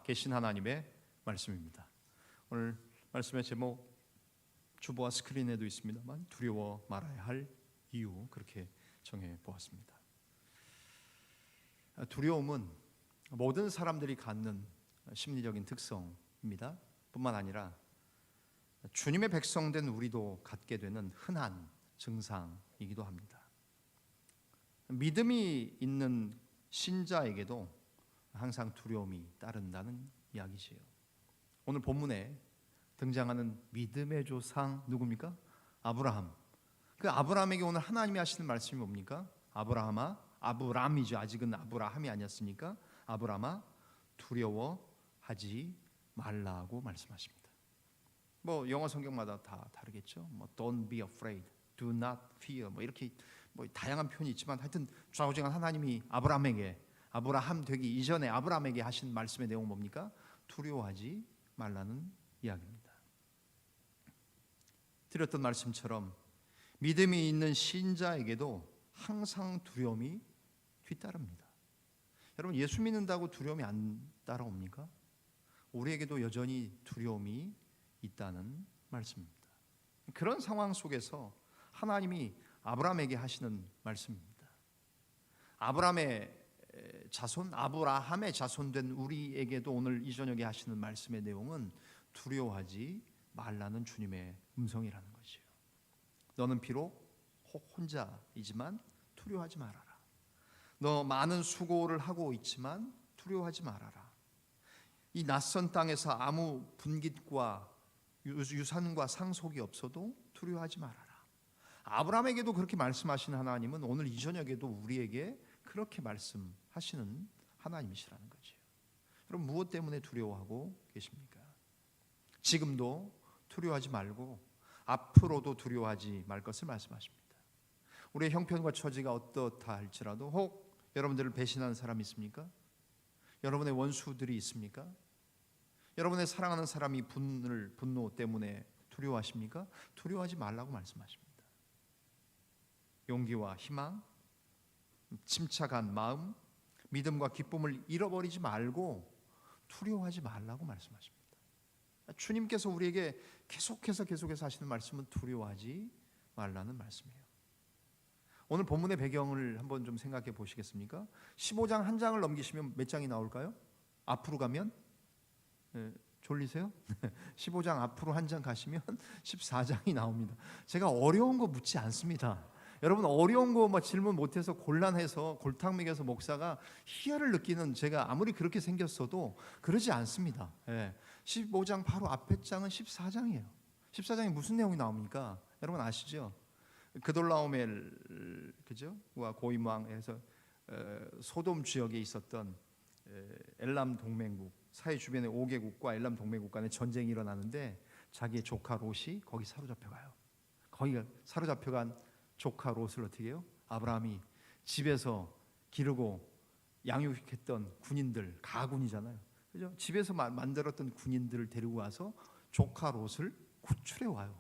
계신 하나님의 말씀입니다. 오늘 말씀의 제목 주보와 스크린에도 있습니다만 두려워 말아야 할 이유, 그렇게 정해 보았습니다. 두려움은 모든 사람들이 갖는 심리적인 특성입니다. 뿐만 아니라 주님의 백성된 우리도 갖게 되는 흔한 증상이기도 합니다. 믿음이 있는 신자에게도 항상 두려움이 따른다는 이야기지요. 오늘 본문에 등장하는 믿음의 조상 누굽니까? 아브라함. 그 아브라함에게 오늘 하나님이 하시는 말씀이 뭡니까? 아브라함아, 아브람이죠. 아직은 아브라함이 아니었으니까 아브라함아 두려워하지 말라고 말씀하십니다. 뭐 영어 성경마다 다 다르겠죠. 뭐 don't be afraid, do not fear, 뭐 이렇게 뭐 다양한 표현이 있지만 하여튼 좌우지간 하나님이 아브라함에게, 아브라함 되기 이전에 아브라함에게 하신 말씀의 내용은 뭡니까? 두려워하지 말라는 이야기입니다. 드렸던 말씀처럼 믿음이 있는 신자에게도 항상 두려움이 뒤따릅니다. 여러분, 예수 믿는다고 두려움이 안 따라옵니까? 우리에게도 여전히 두려움이 있다는 말씀입니다. 그런 상황 속에서 하나님이 아브라함에게 하시는 말씀입니다. 아브라함의 자손된 우리에게도 오늘 이 저녁에 하시는 말씀의 내용은 두려워하지 말라는 주님의 음성이라는 것이에요. 너는 비록 혼자이지만 두려워하지 말아라. 너 많은 수고를 하고 있지만 두려워하지 말아라. 이 낯선 땅에서 아무 분깃과 유산과 상속이 없어도 두려워하지 말아라. 아브라함에게도 그렇게 말씀하신 하나님은 오늘 이 저녁에도 우리에게 그렇게 말씀하시는 하나님이시라는 거죠. 여러분, 무엇 때문에 두려워하고 계십니까? 지금도 두려워하지 말고 앞으로도 두려워하지 말 것을 말씀하십니다. 우리의 형편과 처지가 어떻다 할지라도 혹 여러분들을 배신하는 사람이 있습니까? 여러분의 원수들이 있습니까? 여러분의 사랑하는 사람이 분노 때문에 두려워하십니까? 두려워하지 말라고 말씀하십니다. 용기와 희망, 침착한 마음, 믿음과 기쁨을 잃어버리지 말고 두려워하지 말라고 말씀하십니다. 주님께서 우리에게 계속해서 하시는 말씀은 두려워하지 말라는 말씀이에요. 오늘 본문의 배경을 한번 좀 생각해 보시겠습니까? 15장 한 장을 넘기시면 몇 장이 나올까요? 앞으로 가면 졸리세요? 15장 앞으로 한 장 가시면 14장이 나옵니다. 제가 어려운 거 묻지 않습니다. 여러분, 어려운 거 질문 못해서 곤란해서 골탕 먹여서 목사가 희열을 느끼는, 제가 아무리 그렇게 생겼어도 그러지 않습니다. 15장 바로 앞에 장은 14장이에요. 14장에 무슨 내용이 나옵니까? 여러분 아시죠? 그돌라오멜, 그죠? 와 고임왕에서 소돔 지역에 있었던 엘람 동맹국, 사해 주변의 5개국과 엘람 동맹국 간의 전쟁이 일어나는데 자기의 조카 롯이 거기 사로잡혀가요. 거기 사로잡혀간 조카 롯을 어떻게 해요? 아브라함이 집에서 기르고 양육했던 군인들, 가군이잖아요, 그죠? 집에서 만들었던 군인들을 데리고 와서 조카 롯을 구출해 와요.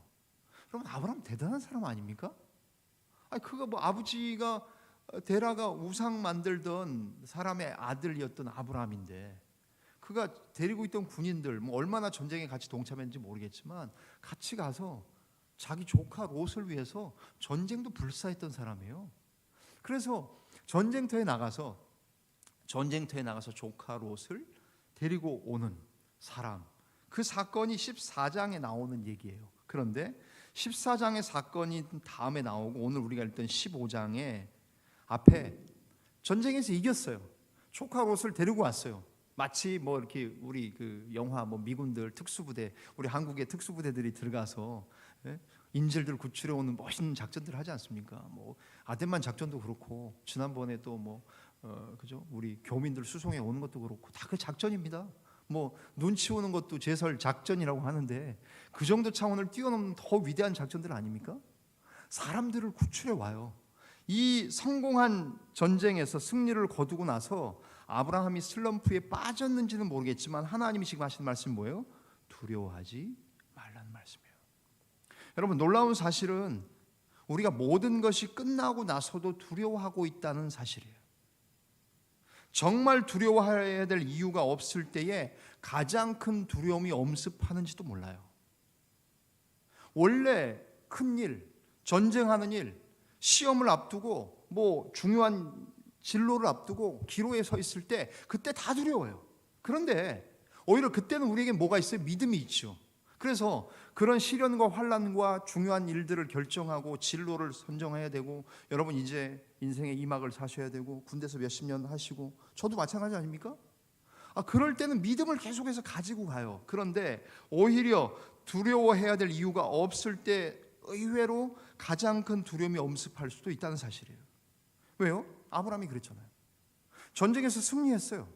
여러분, 아브라함 대단한 사람 아닙니까? 그가 뭐 아버지가 데라가 우상 만들던 사람의 아들이었던 아브라함인데 그가 데리고 있던 군인들, 뭐 얼마나 전쟁에 같이 동참했는지 모르겠지만 같이 가서 자기 조카 롯을 위해서 전쟁도 불사했던 사람이에요. 그래서 전쟁터에 나가서 조카 롯을 데리고 오는 사람, 그 사건이 14장에 나오는 얘기예요. 그런데 14장의 사건이 다음에 나오고 오늘 우리가 읽던 15장에 앞에 전쟁에서 이겼어요. 조카 롯을 데리고 왔어요. 마치 뭐 이렇게 우리 그 영화 뭐 미군들 특수부대, 우리 한국의 특수부대들이 들어가서 인질들 구출해 오는 멋있는 작전들 하지 않습니까? 뭐 아덴만 작전도 그렇고 지난번에 또 뭐 그죠? 우리 교민들 수송해 오는 것도 그렇고 다 그 작전입니다. 뭐 눈치 오는 것도 제설 작전이라고 하는데 그 정도 차원을 뛰어넘는 더 위대한 작전들 아닙니까? 사람들을 구출해 와요. 이 성공한 전쟁에서 승리를 거두고 나서 아브라함이 슬럼프에 빠졌는지는 모르겠지만 하나님이 지금 하시는 말씀이 뭐예요? 두려워하지 말라는 말씀이에요. 여러분, 놀라운 사실은 우리가 모든 것이 끝나고 나서도 두려워하고 있다는 사실이에요. 정말 두려워해야 될 이유가 없을 때에 가장 큰 두려움이 엄습하는지도 몰라요. 원래 큰일, 전쟁하는 일, 시험을 앞두고 중요한 진로를 앞두고 기로에 서 있을 때 그때 다 두려워요. 그런데 오히려 그때는 우리에게 뭐가 있어요? 믿음이 있죠. 그래서 그런 시련과 환난과 중요한 일들을 결정하고 진로를 선정해야 되고, 여러분 이제 인생의 2막을 사셔야 되고 군대에서 몇십 년 하시고, 저도 마찬가지 아닙니까? 그럴 때는 믿음을 계속해서 가지고 가요. 그런데 오히려 두려워해야 될 이유가 없을 때 의외로 가장 큰 두려움이 엄습할 수도 있다는 사실이에요. 왜요? 아브라함이 그랬잖아요. 전쟁에서 승리했어요.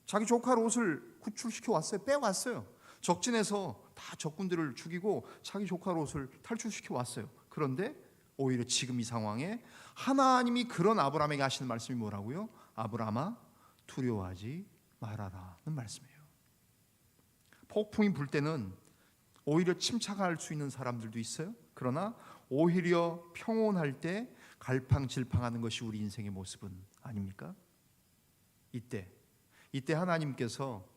자기 조카 롯을 구출시켜 왔어요. 빼왔어요. 적진에서 다 적군들을 죽이고 자기 조카 롯을 탈출시켜 왔어요. 그런데 오히려 지금 이 상황에 하나님이 그런 아브라함에게 하시는 말씀이 뭐라고요? 아브라함아, 두려워하지 말아라는 말씀이에요. 폭풍이 불 때는 오히려 침착할 수 있는 사람들도 있어요. 그러나 오히려 평온할 때 갈팡질팡하는 것이 우리 인생의 모습은 아닙니까? 이때 하나님께서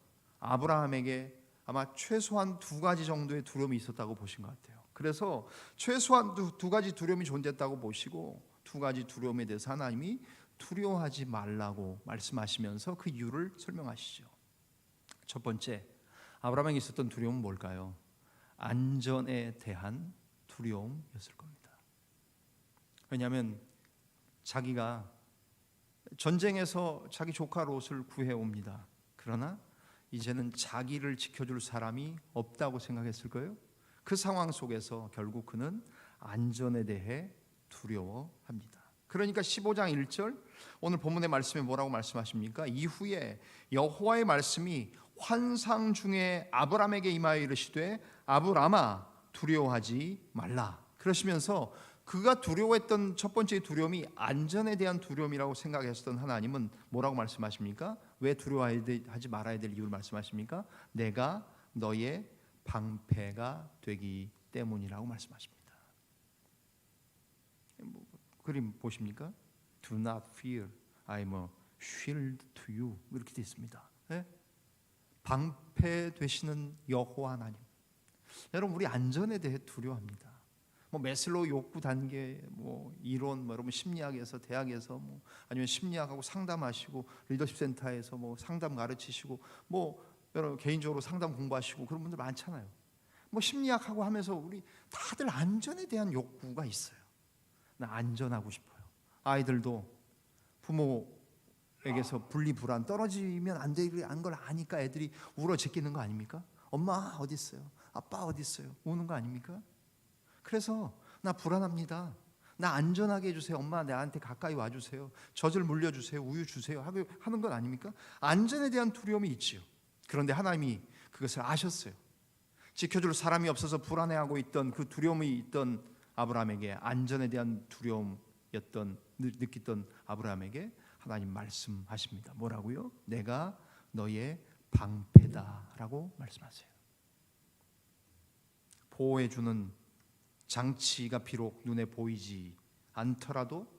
아브라함에게 아마 최소한 2가지 정도의 두려움이 있었다고 보신 것 같아요. 그래서 최소한 두 가지 두려움이 존재했다고 보시고 2가지 두려움에 대해서 하나님이 두려워하지 말라고 말씀하시면서 그 이유를 설명하시죠. 첫 번째, 아브라함에게 있었던 두려움은 뭘까요? 안전에 대한 두려움이었을 겁니다. 왜냐하면 자기가 전쟁에서 자기 조카 롯을 구해옵니다. 그러나 이제는 자기를 지켜줄 사람이 없다고 생각했을 거예요. 그 상황 속에서 결국 그는 안전에 대해 두려워합니다. 그러니까 15장 1절 오늘 본문의 말씀에 뭐라고 말씀하십니까? 이후에 여호와의 말씀이 환상 중에 아브라함에게 임하여 이르시되 아브라함아 두려워하지 말라. 그러시면서 그가 두려워했던 첫 번째 두려움이 안전에 대한 두려움이라고 생각했던 하나님은 뭐라고 말씀하십니까? 왜 두려워하지 말아야 될 이유를 말씀하십니까? 내가 너의 방패가 되기 때문이라고 말씀하십니다. 그림 보십니까? Do not fear, I'm a shield to you. 이렇게 되어 있습니다. 네? 방패 되시는 여호와 하나님. 여러분, 우리 안전에 대해 두려워합니다. 메슬로우 욕구 단계, 이론, 여러분 심리학에서 대학에서 아니면 심리학하고 상담하시고 리더십 센터에서 상담 가르치시고 여러분 개인적으로 상담 공부하시고 그런 분들 많잖아요. 심리학하고 하면서 우리 다들 안전에 대한 욕구가 있어요. 나 안전하고 싶어요. 아이들도 부모에게서 분리불안 떨어지면 안 되는 걸 아니까 애들이 울어 제끼는 거 아닙니까? 엄마 어디 있어요? 아빠 어디 있어요? 우는 거 아닙니까? 그래서 나 불안합니다. 나 안전하게 해주세요. 엄마 나한테 가까이 와주세요. 젖을 물려주세요. 우유 주세요. 하는 건 아닙니까? 안전에 대한 두려움이 있지요. 그런데 하나님이 그것을 아셨어요. 지켜줄 사람이 없어서 불안해하고 있던 그 두려움이 있던 아브라함에게, 안전에 대한 느꼈던 아브라함에게 하나님 말씀하십니다. 뭐라고요? 내가 너의 방패다라고 말씀하세요. 보호해주는 장치가 비록 눈에 보이지 않더라도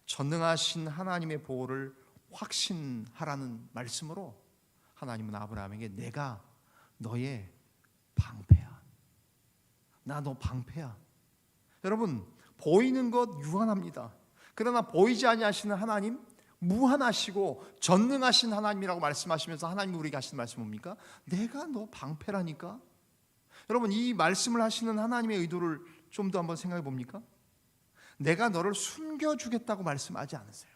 전능하신 하나님의 보호를 확신하라는 말씀으로 하나님은 아브라함에게 내가 너의 방패야. 나 너 방패야. 여러분, 보이는 것 유한합니다. 그러나 보이지 아니하시는 하나님, 무한하시고 전능하신 하나님이라고 말씀하시면서 하나님이 우리에게 하시는 말씀은 뭡니까? 내가 너 방패라니까. 여러분, 이 말씀을 하시는 하나님의 의도를 좀 더 한번 생각해 봅니까? 내가 너를 숨겨주겠다고 말씀하지 않으세요.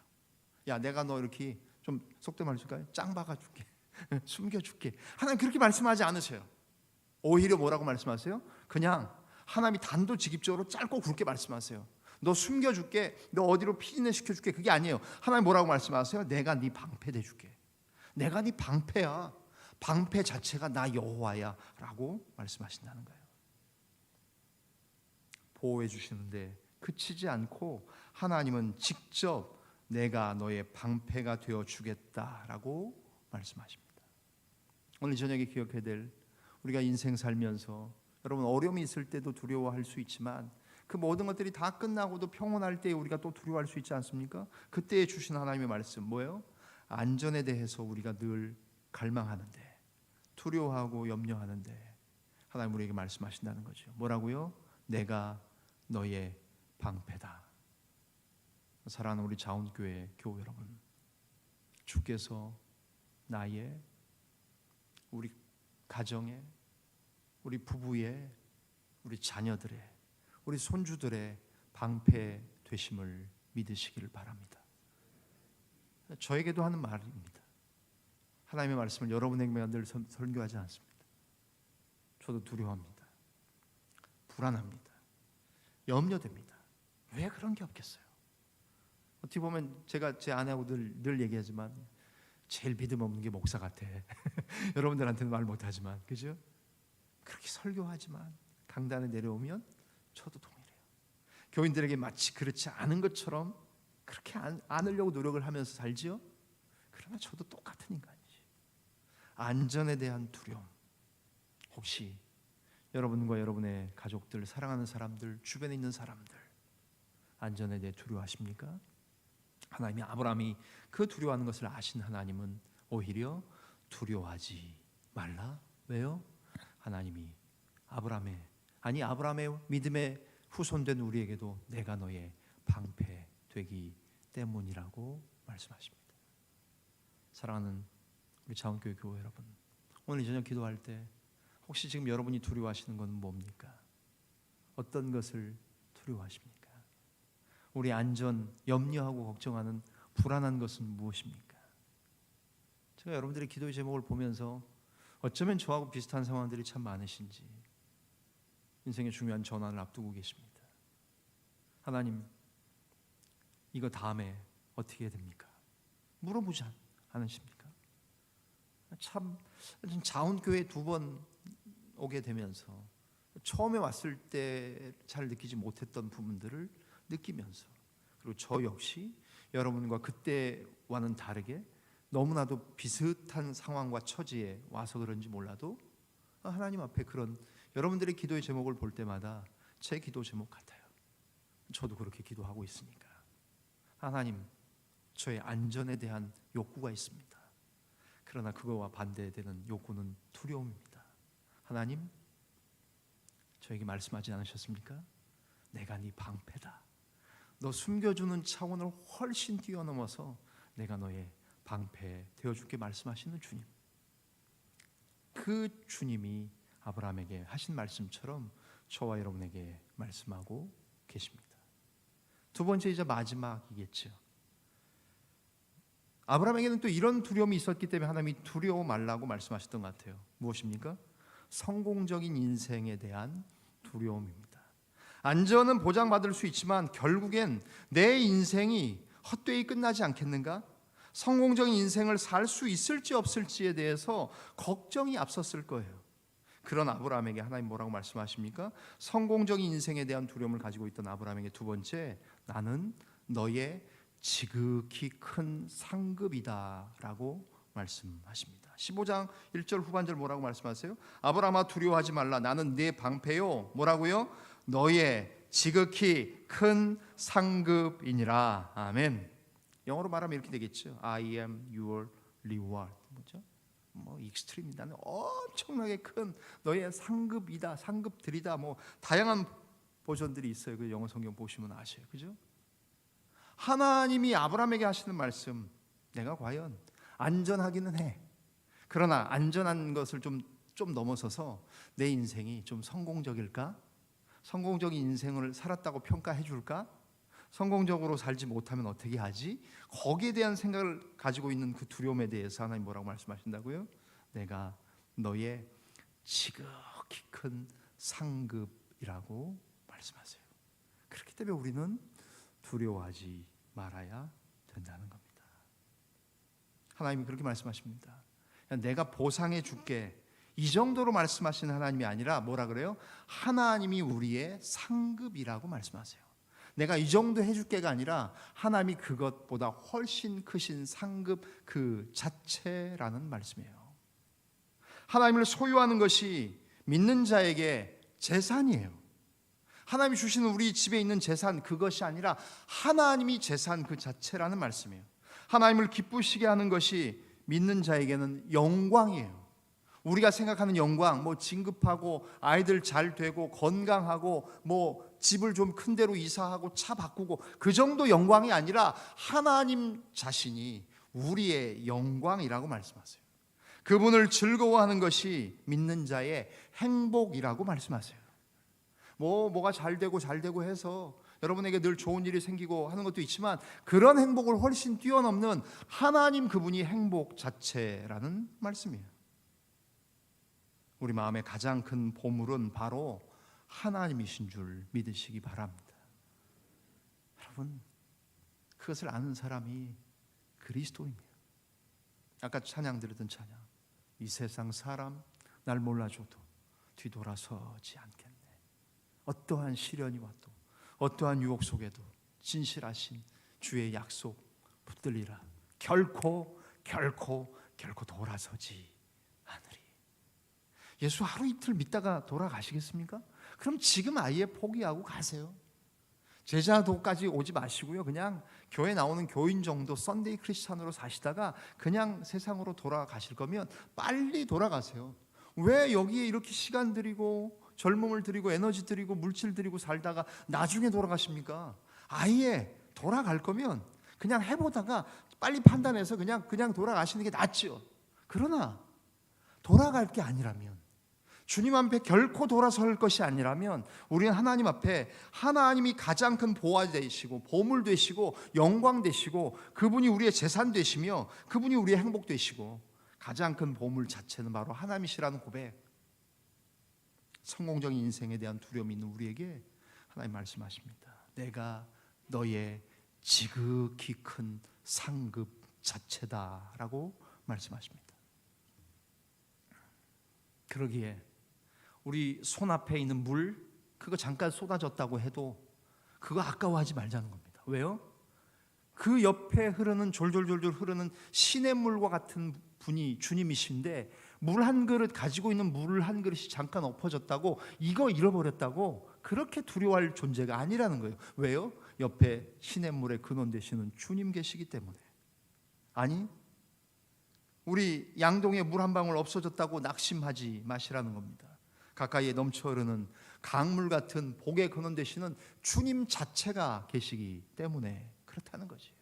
야, 내가 너 이렇게 좀 속된 말로 줄까요? 짱 박아줄게. 숨겨줄게. 하나님 그렇게 말씀하지 않으세요. 오히려 뭐라고 말씀하세요? 그냥 하나님이 단도직입적으로 짧고 굵게 말씀하세요. 너 숨겨줄게. 너 어디로 피신을 시켜줄게. 그게 아니에요. 하나님 뭐라고 말씀하세요? 내가 네 방패 돼줄게. 내가 네 방패야. 방패 자체가 나 여호와야 라고 말씀하신다는 거예요. 보호해 주시는데 그치지 않고 하나님은 직접 내가 너의 방패가 되어 주겠다라고 말씀하십니다. 오늘 저녁에 기억해야 될, 우리가 인생 살면서 여러분 어려움이 있을 때도 두려워할 수 있지만 그 모든 것들이 다 끝나고도 평온할 때 우리가 또 두려워할 수 있지 않습니까? 그때에 주신 하나님의 말씀 뭐예요? 안전에 대해서 우리가 늘 갈망하는데, 두려워하고 염려하는데 하나님 우리에게 말씀하신다는 거죠. 뭐라고요? 내가 너의 방패다. 사랑하는 우리 자원교회 교우 여러분, 주께서 나의, 우리 가정의, 우리 부부의, 우리 자녀들의, 우리 손주들의 방패 되심을 믿으시기를 바랍니다. 저에게도 하는 말입니다. 하나님의 말씀을 여러분에게만 늘 설교하지 않습니다. 저도 두려워합니다. 불안합니다. 염려됩니다. 왜 그런 게 없겠어요? 어떻게 보면 제가 제 아내하고 늘 얘기하지만 제일 믿음 없는 게 목사 같아. 여러분들한테는 말 못하지만, 그죠? 그렇게 설교하지만 강단에 내려오면 저도 동일해요. 교인들에게 마치 그렇지 않은 것처럼 그렇게 않으려고 노력을 하면서 살지요. 그러나 저도 똑같은 인간이지. 안전에 대한 두려움. 혹시 여러분과 여러분의 가족들, 사랑하는 사람들, 주변에 있는 사람들 안전에 대해 두려워하십니까? 하나님이 아브라함이 그 두려워하는 것을 아신 하나님은 오히려 두려워하지 말라. 왜요? 하나님이 아브라함의 믿음의 후손된 우리에게도 내가 너의 방패 되기 때문이라고 말씀하십니다. 사랑하는 우리 자원교회 교회 여러분, 오늘 이 저녁 기도할 때 혹시 지금 여러분이 두려워하시는 건 뭡니까? 어떤 것을 두려워하십니까? 우리 안전, 염려하고 걱정하는 불안한 것은 무엇입니까? 제가 여러분들의 기도의 제목을 보면서 어쩌면 저하고 비슷한 상황들이 참 많으신지, 인생의 중요한 전환을 앞두고 계십니다. 하나님, 이거 다음에 어떻게 해야 됩니까? 물어보지 않으십니까? 참 자원교회 2번 오게 되면서 처음에 왔을 때 잘 느끼지 못했던 부분들을 느끼면서, 그리고 저 역시 여러분과 그때와는 다르게 너무나도 비슷한 상황과 처지에 와서 그런지 몰라도 하나님 앞에 그런 여러분들의 기도의 제목을 볼 때마다 제 기도 제목 같아요. 저도 그렇게 기도하고 있으니까. 하나님, 저의 안전에 대한 욕구가 있습니다. 그러나 그거와 반대되는 욕구는 두려움입니다. 하나님, 저에게 말씀하지 않으셨습니까? 내가 네 방패다. 너 숨겨주는 차원을 훨씬 뛰어넘어서 내가 너의 방패 되어줄게 말씀하시는 주님. 그 주님이 아브라함에게 하신 말씀처럼 저와 여러분에게 말씀하고 계십니다. 두 번째이자 마지막이겠죠. 아브라함에게는 또 이런 두려움이 있었기 때문에 하나님이 두려워 말라고 말씀하셨던 것 같아요. 무엇입니까? 성공적인 인생에 대한 두려움입니다. 안전은 보장받을 수 있지만 결국엔 내 인생이 헛되이 끝나지 않겠는가? 성공적인 인생을 살 수 있을지 없을지에 대해서 걱정이 앞섰을 거예요. 그런 아브라함에게 하나님 뭐라고 말씀하십니까? 성공적인 인생에 대한 두려움을 가지고 있던 아브라함에게 두 번째, 나는 너의 지극히 큰 상급이다 라고 말씀하십니다. 15장 1절 후반절 뭐라고 말씀하세요? 아브라함아 두려워하지 말라. 나는 네 방패요. 뭐라고요? 너의 지극히 큰 상급이니라. 아멘. 영어로 말하면 이렇게 되겠죠. I am your reward. 뭐죠? 익스트림, 나는 엄청나게 큰 너의 상급이다, 상급들이다. 다양한 버전들이 있어요. 그 영어 성경 보시면 아셔요. 그죠? 하나님이 아브라함에게 하시는 말씀, 내가 과연 안전하기는 해. 그러나 안전한 것을 좀 넘어서서 내 인생이 좀 성공적일까? 성공적인 인생을 살았다고 평가해 줄까? 성공적으로 살지 못하면 어떻게 하지? 거기에 대한 생각을 가지고 있는 그 두려움에 대해서 하나님 뭐라고 말씀하신다고요? 내가 너의 지극히 큰 상급이라고 말씀하세요. 그렇기 때문에 우리는 두려워하지 말아야 된다는 겁니다. 하나님이 그렇게 말씀하십니다. 내가 보상해 줄게, 이 정도로 말씀하시는 하나님이 아니라 뭐라 그래요? 하나님이 우리의 상급이라고 말씀하세요. 내가 이 정도 해줄게가 아니라 하나님이 그것보다 훨씬 크신 상급 그 자체라는 말씀이에요. 하나님을 소유하는 것이 믿는 자에게 재산이에요. 하나님이 주시는 우리 집에 있는 재산, 그것이 아니라 하나님이 재산 그 자체라는 말씀이에요. 하나님을 기쁘시게 하는 것이 믿는 자에게는 영광이에요. 우리가 생각하는 영광, 뭐 진급하고 아이들 잘 되고 건강하고 뭐 집을 좀 큰 데로 이사하고 차 바꾸고 그 정도 영광이 아니라 하나님 자신이 우리의 영광이라고 말씀하세요. 그분을 즐거워하는 것이 믿는 자의 행복이라고 말씀하세요. 뭐가 잘 되고 해서 여러분에게 늘 좋은 일이 생기고 하는 것도 있지만 그런 행복을 훨씬 뛰어넘는 하나님 그분이 행복 자체라는 말씀이에요. 우리 마음의 가장 큰 보물은 바로 하나님이신 줄 믿으시기 바랍니다. 여러분, 그것을 아는 사람이 그리스도인이에요. 아까 찬양 드렸던 찬양, 이 세상 사람 날 몰라줘도 뒤돌아서지 않겠네. 어떠한 시련이 와도 어떠한 유혹 속에도 진실하신 주의 약속 붙들리라. 결코 돌아서지 않으리. 예수 하루 이틀 믿다가 돌아가시겠습니까? 그럼 지금 아예 포기하고 가세요. 제자도까지 오지 마시고요. 그냥 교회 나오는 교인 정도 썬데이 크리스찬으로 사시다가 그냥 세상으로 돌아가실 거면 빨리 돌아가세요. 왜 여기에 이렇게 시간 들이고 젊음을 들이고 에너지 들이고 물질 들이고 살다가 나중에 돌아가십니까? 아예 돌아갈 거면 그냥 해보다가 빨리 판단해서 그냥 돌아가시는 게 낫죠. 그러나 돌아갈 게 아니라면, 주님 앞에 결코 돌아설 것이 아니라면 우리는 하나님 앞에 하나님이 가장 큰 보화 되시고 보물 되시고 영광 되시고 그분이 우리의 재산 되시며 그분이 우리의 행복 되시고 가장 큰 보물 자체는 바로 하나님이시라는 고백, 성공적인 인생에 대한 두려움이 있는 우리에게 하나님 말씀하십니다. 내가 너의 지극히 큰 상급 자체다라고 말씀하십니다. 그러기에 우리 손앞에 있는 물, 그거 잠깐 쏟아졌다고 해도 그거 아까워하지 말자는 겁니다. 왜요? 그 옆에 흐르는 졸졸졸 흐르는 시냇물과 같은 분이 주님이신데 물 한 그릇 가지고 있는 물 한 그릇이 잠깐 엎어졌다고 이거 잃어버렸다고 그렇게 두려워할 존재가 아니라는 거예요. 왜요? 옆에 시냇물의 근원 되시는 주님 계시기 때문에. 아니, 우리 양동에 물 한 방울 없어졌다고 낙심하지 마시라는 겁니다. 가까이에 넘쳐 흐르는 강물 같은 복의 근원 되시는 주님 자체가 계시기 때문에 그렇다는 것이에요.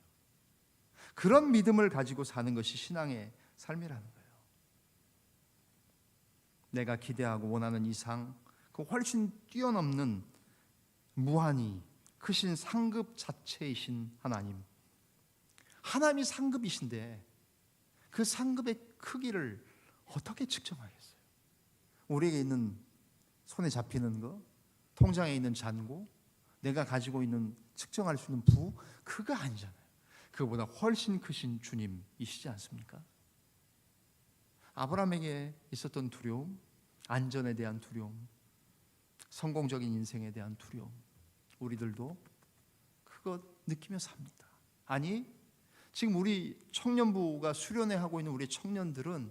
그런 믿음을 가지고 사는 것이 신앙의 삶이라는 거예요. 내가 기대하고 원하는 이상 그 훨씬 뛰어넘는 무한히 크신 상급 자체이신 하나님, 하나님이 상급이신데 그 상급의 크기를 어떻게 측정하겠어요? 우리에게 있는 손에 잡히는 거, 통장에 있는 잔고, 내가 가지고 있는 측정할 수 있는 부, 그거 아니잖아요. 그보다 훨씬 크신 주님이시지 않습니까? 아브라함에게 있었던 두려움, 안전에 대한 두려움, 성공적인 인생에 대한 두려움, 우리들도 그거 느끼며 삽니다. 아니, 지금 우리 청년부가 수련회 하고 있는 우리 청년들은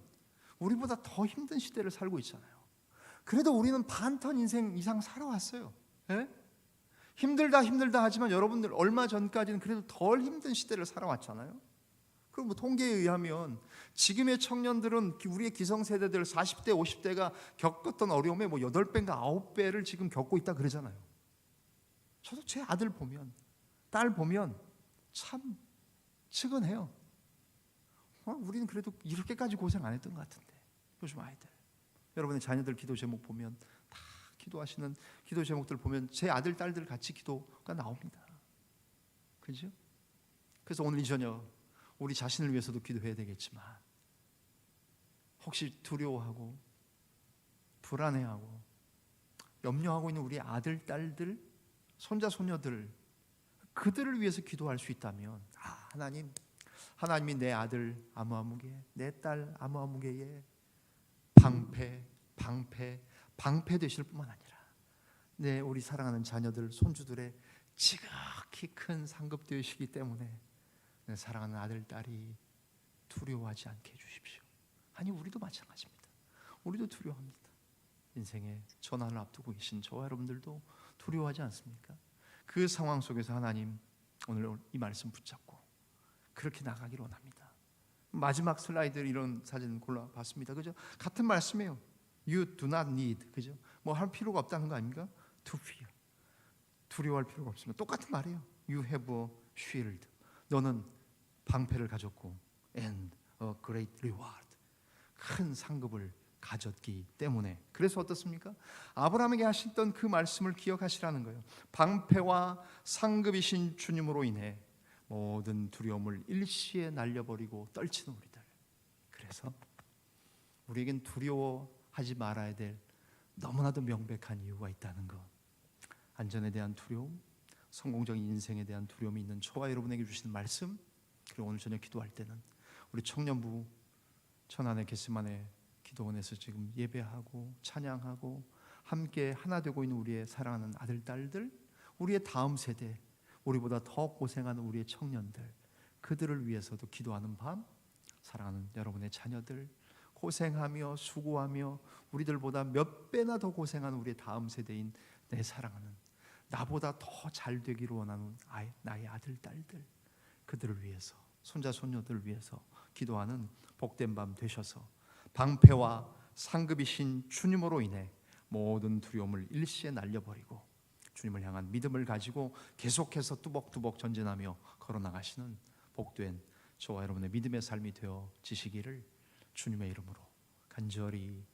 우리보다 더 힘든 시대를 살고 있잖아요. 그래도 우리는 반턴 인생 이상 살아왔어요. 예? 힘들다 하지만 여러분들 얼마 전까지는 그래도 덜 힘든 시대를 살아왔잖아요. 그럼 뭐 통계에 의하면 지금의 청년들은 우리의 기성세대들 40대 50대가 겪었던 어려움의 뭐 8배인가 9배를 지금 겪고 있다 그러잖아요. 저도 제 아들 보면, 딸 보면 참 측은해요. 우리는 그래도 이렇게까지 고생 안 했던 것 같은데. 요즘 아이들, 여러분의 자녀들 기도 제목 보면 다 기도하시는 기도 제목들 보면 제 아들 딸들 같이 기도가 나옵니다. 그렇죠? 그래서 오늘 이 저녁 우리 자신을 위해서도 기도해야 되겠지만 혹시 두려워하고 불안해하고 염려하고 있는 우리 아들 딸들, 손자 손녀들, 그들을 위해서 기도할 수 있다면 하나님이 내 아들 아무아무개, 내 딸 아무아무개의 방패 되실 뿐만 아니라 우리 사랑하는 자녀들, 손주들의 지극히 큰 상급 되시기 때문에 내 사랑하는 아들, 딸이 두려워하지 않게 해주십시오. 아니, 우리도 마찬가지입니다. 우리도 두려워합니다. 인생의 전환을 앞두고 계신 저와 여러분들도 두려워하지 않습니까? 그 상황 속에서 하나님 오늘 이 말씀 붙잡고 그렇게 나가기를 원합니다. 마지막 슬라이드 이런 사진 골라봤습니다. 그죠? 같은 말씀이에요. You do not need, 그죠? 뭐 할 필요가 없다는 거 아닙니까? To fear, 두려워할 필요가 없습니다. 똑같은 말이에요. You have a shield, 너는 방패를 가졌고, and a great reward, 큰 상급을 가졌기 때문에. 그래서 어떻습니까? 아브라함에게 하셨던 그 말씀을 기억하시라는 거예요. 방패와 상급이신 주님으로 인해 모든 두려움을 일시에 날려버리고 떨치는 우리들. 그래서 우리에겐 두려워하지 말아야 될 너무나도 명백한 이유가 있다는 것. 안전에 대한 두려움, 성공적인 인생에 대한 두려움이 있는 저와 여러분에게 주시는 말씀, 그리고 오늘 저녁 기도할 때는 우리 청년부 천안의 겟세마네 기도원에서 지금 예배하고 찬양하고 함께 하나 되고 있는 우리의 사랑하는 아들, 딸들, 우리의 다음 세대, 우리보다 더 고생하는 우리의 청년들, 그들을 위해서도 기도하는 밤, 사랑하는 여러분의 자녀들, 고생하며 수고하며 우리들보다 몇 배나 더 고생하는 우리의 다음 세대인 내 사랑하는, 나보다 더 잘 되기를 원하는 나의 아들, 딸들, 그들을 위해서, 손자, 손녀들을 위해서 기도하는 복된 밤 되셔서 방패와 상급이신 주님으로 인해 모든 두려움을 일시에 날려버리고 주님을 향한 믿음을 가지고 계속해서 뚜벅뚜벅 전진하며 걸어나가시는 복된 저와 여러분의 믿음의 삶이 되어지시기를 주님의 이름으로 간절히